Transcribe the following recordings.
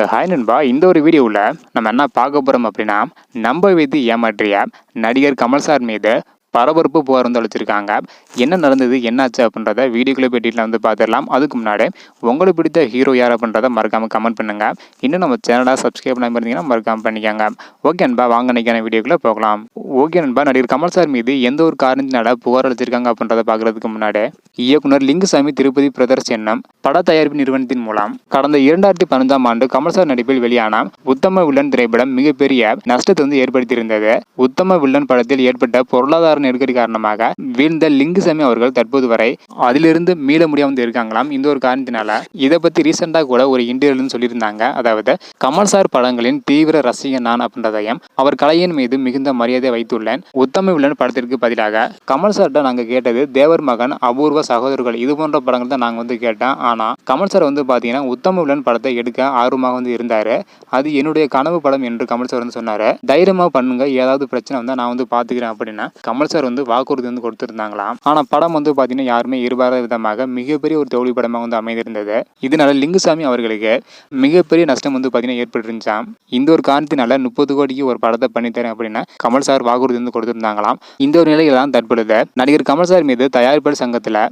Hi நண்பா, இந்த ஒரு வீடியோவில் நம்ம என்ன பார்க்க போகிறோம் அப்படின்னா, நம்ப வைத்து ஏமாற்றிய நடிகர் கமல் சார் மீது பரபரப்பு புகார் வந்து அளிச்சிருக்காங்க. என்ன நடந்தது, என்னாச்சு அப்படின்றத வீடியோக்குள்ளே போய் வந்து பார்த்துடலாம். அதுக்கு முன்னாடி உங்களுக்கு பிடித்த ஹீரோ யார் அப்படின்றத மறக்காமல் கமெண்ட் பண்ணுங்க. இன்னும் நம்ம சேனலை சப்ஸ்கிரைப் பண்ணாமல் இருந்தீங்கன்னா மறக்காமல் பண்ணிக்கோங்க. ஓகே நண்பா, வாங்க நினைக்கிற வீடியோக்குள்ளே போகலாம். ஓகே நண்பா, நடிகர் கமல் சார் மீது எந்த ஒரு காரணத்தினால புகார் அளிச்சிருக்காங்க அப்படின்றத பார்க்கறதுக்கு முன்னாடி, இயக்குனர் லிங்குசாமி திருப்பதி பிரதர்ஸ் என்னும் பட தயாரிப்பு நிறுவனத்தின் மூலம் கடந்த 2015ஆம் ஆண்டு கமல் சார் நடிப்பில் வெளியான உத்தம வில்லன் திரைப்படம் மிகப்பெரிய நஷ்டத்தை வந்து ஏற்படுத்தியிருந்தது. உத்தம வில்லன் படத்தில் ஏற்பட்ட பொருளாதார நெருக்கடி காரணமாக வீழ்ந்த லிங்குசாமி அவர்கள் தற்போது வரை அதிலிருந்து மீள முடியாமல் இருக்காங்களாம். இந்த ஒரு காரணத்தினால இதை பத்தி ரீசெண்டா கூட ஒரு இன்டர்வியூல சொல்லியிருந்தாங்க. அதாவது, கமல் சார் படங்களின் தீவிர ரசிகன் நான் அப்படின்றதையும் அவர் கலையின் மீது மிகுந்த மரியாதை வைத்துள்ளேன். உத்தம வில்லன் படத்திற்கு பதிலாக கமல் சார்கிட்ட நாங்க கேட்டது தேவர் மகன், அபூர்வ சகோதரர்கள், இது போன்ற படங்கள் தான் நாங்க வந்து கேட்டோம். ஆனா கமல் சார் வந்து பாத்தீங்கன்னா உத்தம வில்லன் படத்தை எடுக்க ஆர்வமாக வந்து இருந்தாரு. அது என்னுடைய கனவு படம் என்று கமல் சார் வந்து சொன்னாரு. தைரியமா பண்ணுங்க, ஏதாவது பிரச்சனை வந்தா நான் வந்து பாத்துக்கிறேன் அப்படின்னா கமல் சார் வந்து வாக்குறுதி வந்து கொடுத்திருந்தாங்களாம். ஆனா படம் வந்து பாத்தீங்கன்னா யாருமே எதிர்பாராத விதமாக மிகப்பெரிய ஒரு தோல்வி படமாக வந்து அமைந்திருந்தது. இதனால லிங்குசாமி அவர்களுக்கு மிகப்பெரிய நஷ்டம் வந்து பாத்தீங்கன்னா ஏற்பட்டுருந்துச்சாம். இந்த ஒரு காரணத்தினால 30 கோடிக்கு ஒரு படத்தை பண்ணித்தரேன் அப்படின்னா கமல் சார் வாக்குறுதி வந்து கொடுத்திருந்தாங்களாம். இந்த ஒரு நிலையில தான் தற்பொழுது நடிகர் கமல் சார் மீது தயாரிப்பாளர் சங்கத்துல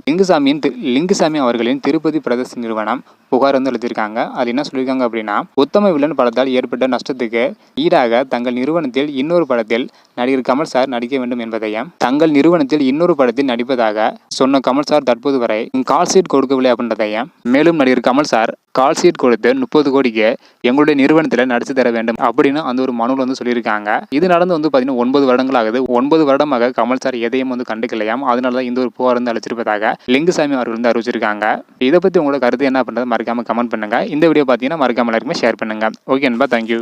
லிங்குசாமி அவர்களின் திருப்பதி பிரதர்ஸ் நிறுவனம் புகார் வந்து அளித்திருக்காங்க. அது என்ன சொல்லியிருக்காங்க அப்படின்னா, உத்தம வில்லன் படத்தால் ஏற்பட்ட நஷ்டத்துக்கு ஈடாக தங்கள் நிறுவனத்தில் இன்னொரு படத்தில் நடிகர் கமல் சார் நடிக்க வேண்டும் என்பதையும், தங்கள் நிறுவனத்தில் இன்னொரு படத்தில் நடிப்பதாக சொன்ன கமல் சார் தற்போது வரை கால் ஷீட் கொடுக்கவில்லை அப்படின்றதையும், மேலும் நடிகர் கமல் சார் கால் ஷீட் கொடுத்து 30 கோடிக்கு எங்களுடைய நிறுவனத்தில் நடிச்சு தர வேண்டும் அப்படின்னு அந்த ஒரு மனுவில் வந்து சொல்லியிருக்காங்க. இது நடந்து வந்து பார்த்தீங்கன்னா 9 வருடங்கள் ஆகுது. 9 வருடமாக கமல் சார் எதையும் வந்து கண்டுக்கலையாம். அதனால தான் இந்த ஒரு புகார் வந்து அளிச்சிருப்பதாக லிங்குசாமி அவர்கள் வந்து அறிவிச்சிருக்காங்க. இதை பற்றி உங்களோட கருத்து என்ன பண்ணுறது மறக்காம கமெண்ட் பண்ணுங்க. இந்த வீடியோ பார்த்தீங்கன்னா மறக்காம எல்லாருக்குமே ஷேர் பண்ணுங்க. ஓகே நண்பா, தேங்க்யூ.